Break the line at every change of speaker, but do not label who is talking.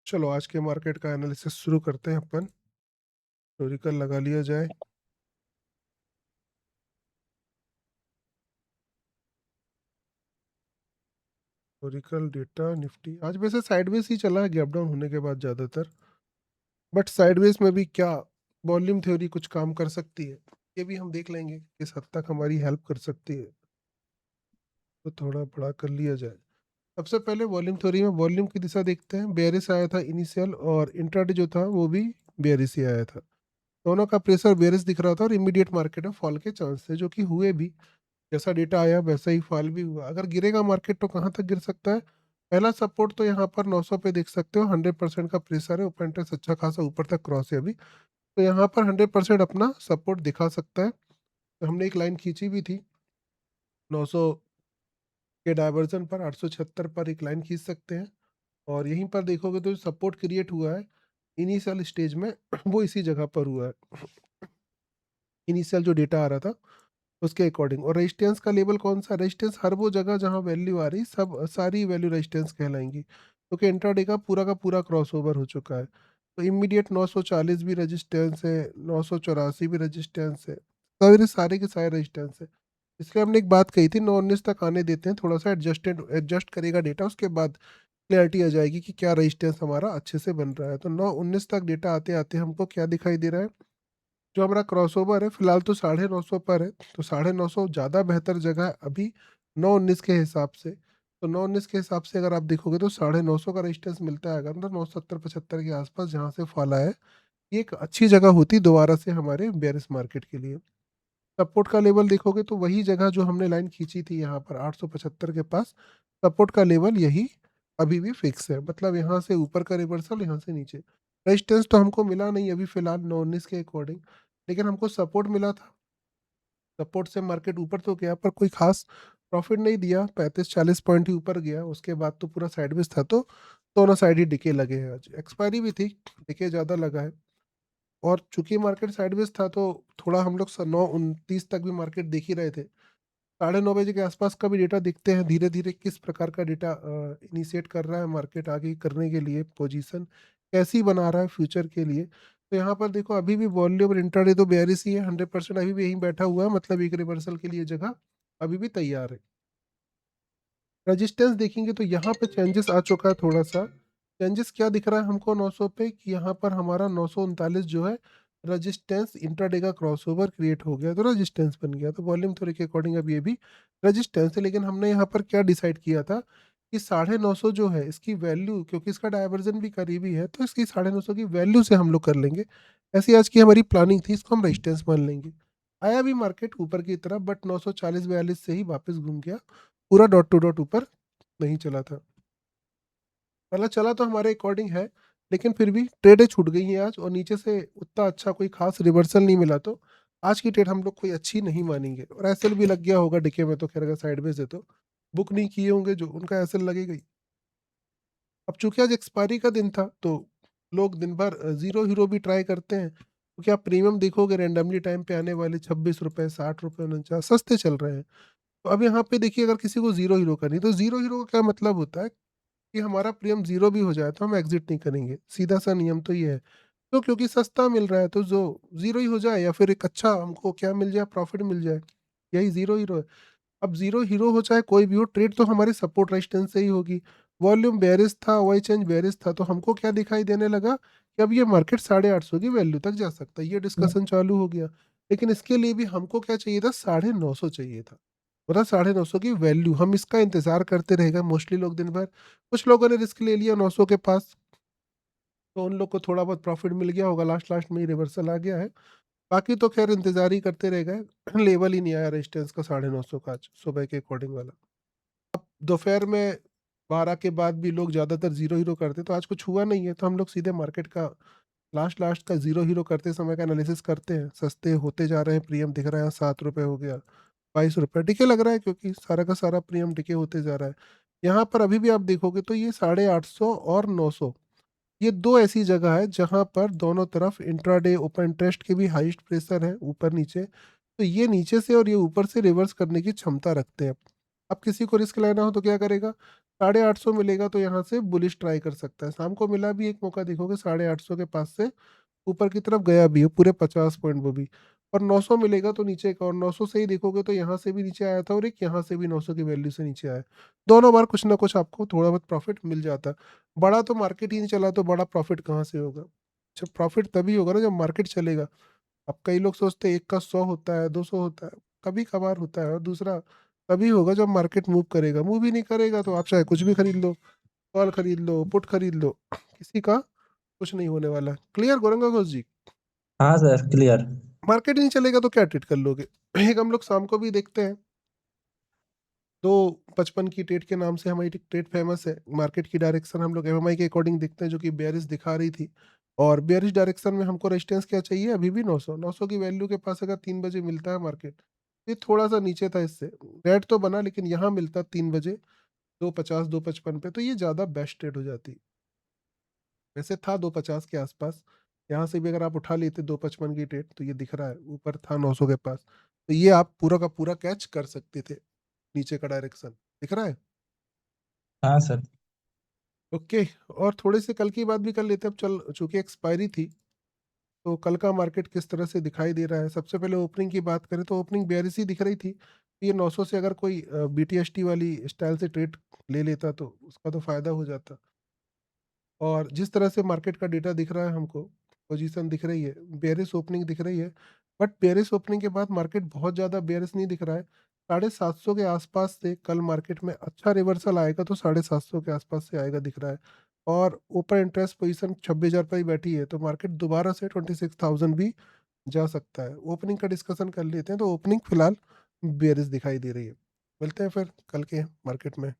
चलो आज के मार्केट का एनालिसिस शुरू करते हैं अपन। हिस्टोरिकल लगा लिया जाए। हिस्टोरिकल डेटा निफ्टी आज वैसे साइडवेज ही चला है गैप डाउन होने के बाद ज़्यादातर। बट साइडवेज में भी क्या वॉल्यूम थ्योरी कुछ काम कर सकती है, ये भी हम देख लेंगे किस हद तक हमारी हेल्प कर सकती है। तो थोड़ा बड़ा कर लिया जाए। सबसे पहले वॉल्यूम थ्योरी में वॉल्यूम की दिशा देखते हैं। बेयरिश आया था इनिशियल, और इंट्राडे जो था वो भी बेयरिश ही आया था। दोनों का प्रेशर बेयरिश दिख रहा था और इमीडिएट मार्केट में फॉल के चांस थे, जो कि हुए भी। जैसा डेटा आया वैसा ही फॉल भी हुआ। अगर गिरेगा मार्केट तो कहाँ तक गिर सकता है? पहला सपोर्ट तो यहाँ पर 900 पे देख सकते हो। 100% का प्रेशर है, ओपन इंटरेस्ट अच्छा खासा ऊपर तक क्रॉस है अभी। तो यहाँ पर 100% अपना सपोर्ट दिखा सकता है। तो हमने एक लाइन खींची भी थी 900 के डायवर्जन पर। 876 पर एक लाइन खींच सकते हैं। और यहीं पर देखोगे तो सपोर्ट क्रिएट हुआ है इनिशियल स्टेज में वो इसी जगह पर हुआ है, इनिशियल जो डेटा आ रहा था उसके अकॉर्डिंग। और रेजिस्टेंस का लेवल कौन सा? रेजिस्टेंस हर वो जगह जहां वैल्यू आ रही, सब सारी वैल्यू रेजिस्टेंस कहलाएंगी, क्योंकि इंट्राडे का पूरा क्रॉसओवर हो चुका है। तो इमीडिएट 940 भी रेजिस्टेंस है, 984 भी रेजिस्टेंस है, सारे सारे के सारे रेजिस्टेंस है। इसलिए हमने एक बात कही थी, 919 तक आने देते हैं, थोड़ा सा एडजस्ट करेगा डेटा, उसके बाद क्लैरिटी आ जाएगी कि क्या रेजिस्टेंस हमारा अच्छे से बन रहा है। तो 919 तक डेटा आते आते हमको क्या दिखाई दे रहा है? जो हमारा क्रॉसओवर है फिलहाल तो 950 पर है। तो 950 ज़्यादा बेहतर जगह है अभी 919 के हिसाब से। तो 919 के हिसाब से अगर आप देखोगे तो 950 का रेजिस्टेंस मिलता है, अगर मतलब 970-75 के आसपास जहाँ से फॉल आया है, ये एक अच्छी जगह होती दोबारा से हमारे बेयरिश मार्केट के लिए। सपोर्ट का लेवल देखोगे तो वही जगह जो हमने लाइन खींची थी यहाँ पर 875 के पास, सपोर्ट का लेवल यही अभी भी फिक्स है। मतलब यहाँ से ऊपर का रिवर्सल, यहाँ से नीचे। रेजिस्टेंस तो हमको मिला नहीं अभी फिलहाल 919 के अकॉर्डिंग, लेकिन हमको सपोर्ट मिला था। सपोर्ट से मार्केट ऊपर तो गया पर कोई खास प्रॉफिट नहीं दिया, 35-40 पॉइंट ही ऊपर गया। उसके बाद तो पूरा साइडवेज था। तो दोनों साइड ही डिके लगे हैं। आज एक्सपायरी भी थी, डिके ज़्यादा लगा है। और चूंकि मार्केट साइडवेज था तो थोड़ा हम लोग 9:29 तक भी मार्केट देख ही रहे थे। 9:30 बजे के आसपास का भी डेटा देखते हैं, धीरे धीरे किस प्रकार का डेटा इनिशिएट कर रहा है मार्केट आगे करने के लिए, पोजीशन कैसी बना रहा है फ्यूचर के लिए। तो यहाँ पर देखो अभी भी वॉल्यूम और इंट्राडे तो बेयरिश ही है, 100% अभी भी यहीं बैठा हुआ है। मतलब एक रिवर्सल के लिए जगह अभी भी तैयार है। रेजिस्टेंस देखेंगे तो यहाँ पे चेंजेस आ चुका है थोड़ा सा। चेंजेस क्या दिख रहा है हमको 900 पे, कि यहाँ पर हमारा 939 जो है रेजिस्टेंस, इंट्राडे का क्रॉसओवर क्रिएट हो गया तो रेजिस्टेंस बन गया। तो वॉल्यूम थ्योरी के अकॉर्डिंग अब ये भी रेजिस्टेंस है। लेकिन हमने यहाँ पर क्या डिसाइड किया था कि 950 जो है इसकी वैल्यू, क्योंकि इसका डायवर्जन भी करीबी है, तो इसकी 950 की वैल्यू से हम लोग कर लेंगे। ऐसी आज की हमारी प्लानिंग थी, इसको हम रेजिस्टेंस मान लेंगे। आया भी मार्केट ऊपर की तरफ, बट 940-42 से ही वापस घूम गया, पूरा डॉट टू डॉट ऊपर नहीं चला था। मतलब चला तो हमारे अकॉर्डिंग है, लेकिन फिर भी ट्रेडें छूट गई हैं आज, और नीचे से उतना अच्छा कोई खास रिवर्सल नहीं मिला। तो आज की ट्रेड हम लोग कोई अच्छी नहीं मानेंगे। और एसएल भी लग गया होगा डिके में, तो खैर अगर साइडवेज है तो बुक नहीं किए होंगे जो, उनका एसएल लगेगा ही। अब चूंकि आज एक्सपायरी का दिन था तो लोग दिन भर जीरो हीरो भी ट्राई करते हैं, क्योंकि आप प्रीमियम देखोगे रैंडमली टाइम पे आने वाले 26 रुपए, 60 रुपए, 49 सस्ते चल रहे हैं। तो अब यहाँ पे देखिए, अगर किसी को जीरो हीरो करनी, तो जीरो हीरो का क्या मतलब होता है कि हमारा प्रीमियम जीरो भी हो जाए तो हम एग्जिट नहीं करेंगे। सीधा सा नियम तो ये है। तो क्योंकि सस्ता मिल रहा है तो जो जीरो ही हो जाए, या फिर एक अच्छा हमको क्या मिल जाए, प्रॉफिट मिल जाए, यही जीरो हीरो है। अब जीरो हीरो हो चाहे कोई भी हो, ट्रेड तो हमारी सपोर्ट रेजिस्टेंस से ही होगी। वॉल्यूम बेरिश था, वाई चेंज बेरिश था, तो हमको क्या दिखाई देने लगा कि अब ये मार्केट 850 की वैल्यू तक जा सकता है। ये डिस्कशन चालू हो गया। लेकिन इसके लिए भी हमको क्या चाहिए था? 950 चाहिए था। मतलब 950 की वैल्यू, हम इसका इंतजार करते रहेगा मोस्टली लोग दिन भर। कुछ लोगों ने रिस्क ले लिया 900 के पास, तो उन लोग को थोड़ा बहुत प्रॉफिट मिल गया होगा, लास्ट लास्ट में ही रिवर्सल आ गया है। बाकी तो खैर इंतजार ही करते रह गए। लेवल ही नहीं आया रेजिस्टेंस का 950 का आज सुबह के अकॉर्डिंग वाला। दोपहर में 12 के बाद भी लोग ज़्यादातर जीरो हीरो करते, तो आज कुछ हुआ नहीं है, तो हम लोग सीधे मार्केट का लास्ट लास्ट का जीरो हीरो करते समय का एनालिसिस करते हैं। सस्ते होते जा रहे हैं, प्रीमियम दिख रहा है 7 रुपये हो गया, 22 रुपये डिके लग रहा है, क्योंकि सारा का सारा प्रीमियम डिके होते जा रहा है। यहाँ पर अभी भी आप देखोगे तो ये 850 और 900, ये दो ऐसी जगह है जहाँ पर दोनों तरफ इंट्राडे ओपन इंटरेस्ट के भी हाईएस्ट प्रेशर है ऊपर नीचे। तो ये नीचे से और ये ऊपर से रिवर्स करने की क्षमता रखते हैं। अब किसी को रिस्क लेना हो तो क्या करेगा, 850 मिलेगा तो यहाँ से बुलिश ट्राई कर सकता है। शाम को मिला भी एक मौका, देखोगे 850 के पास से ऊपर की तरफ गया भी है पूरे 50 पॉइंट वो भी। और 900 मिलेगा तो नीचे का, और 900 से ही देखोगे तो यहाँ से भी नीचे आया था और एक यहाँ से भी 900 की वैल्यू से नीचे आया। दोनों बार कुछ ना कुछ आपको थोड़ा बहुत प्रॉफिट मिल जाता है। बड़ा तो मार्केट ही नहीं चला तो बड़ा प्रॉफिट कहाँ से होगा। जब प्रॉफिट तभी होगा ना जब मार्केट चलेगा। अब कई लोग सोचते हैं एक का 100 होता है, 200 होता है, कभी कभार होता है। और दूसरा तभी होगा जब मार्केट मूव करेगा। मूव ही नहीं करेगा तो आप चाहे कुछ भी खरीद लो, कॉल खरीद लो, पुट खरीद लो, किसी का कुछ नहीं होने वाला। क्लियर गोरंगा घोष जी?
हाँ सर, क्लियर।
मार्केट ही नहीं चलेगा तो क्या ट्रेड कर लोगे। एक हम लोग शाम को भी देखते हैं, 255 की ट्रेड के नाम से हमारी ट्रेड फेमस है। मार्केट की डायरेक्शन हम लोग एमएमआई के अकॉर्डिंग देखते हैं जो कि बेयरिश दिखा रही थी। और बेयरिश डायरेक्शन में हमको रेजिस्टेंस क्या चाहिए, अभी भी 900, 900 की वैल्यू के पास अगर 3 बजे मिलता है मार्केट, ये थोड़ा सा नीचे था इससे, रेड तो बना लेकिन यहाँ मिलता 3 बजे 250 255 पे, तो ये ज़्यादा बेस्ट ट्रेड हो जाती। वैसे था 250 के आसपास, यहाँ से भी अगर आप उठा लेते 255 की ट्रेड तो ये दिख रहा है ऊपर था 900 के पास, तो ये आप पूरा का पूरा कैच कर सकते थे। नीचे का डायरेक्शन दिख रहा है।
हाँ सर।
ओके। और थोड़े से कल की बात भी कर लेते हैं अब, चल चूंकि एक्सपायरी थी तो कल का मार्केट किस तरह से दिखाई दे रहा है। सबसे पहले ओपनिंग की बात करें तो ओपनिंग बेयरिश ही दिख रही थी। ये 900 से अगर कोई बीटीएसटी वाली स्टाइल से ट्रेड ले लेता तो उसका तो फायदा हो जाता। और जिस तरह से मार्केट का डेटा दिख रहा है हमको, पोजीशन दिख रही है, बेयरिश ओपनिंग दिख रही है। बट बेयरिश ओपनिंग के बाद मार्केट बहुत ज़्यादा बेयरिश नहीं दिख रहा है। 750 के आसपास से कल मार्केट में अच्छा रिवर्सल आएगा तो 750 के आसपास से आएगा दिख रहा है। और ऊपर इंटरेस्ट पोजीशन 26,000 पर ही बैठी है तो मार्केट दोबारा से 26,000 भी जा सकता है। ओपनिंग का डिस्कशन कर लेते हैं तो ओपनिंग फिलहाल बेयरिश दिखाई दे रही है। मिलते हैं फिर कल के मार्केट में।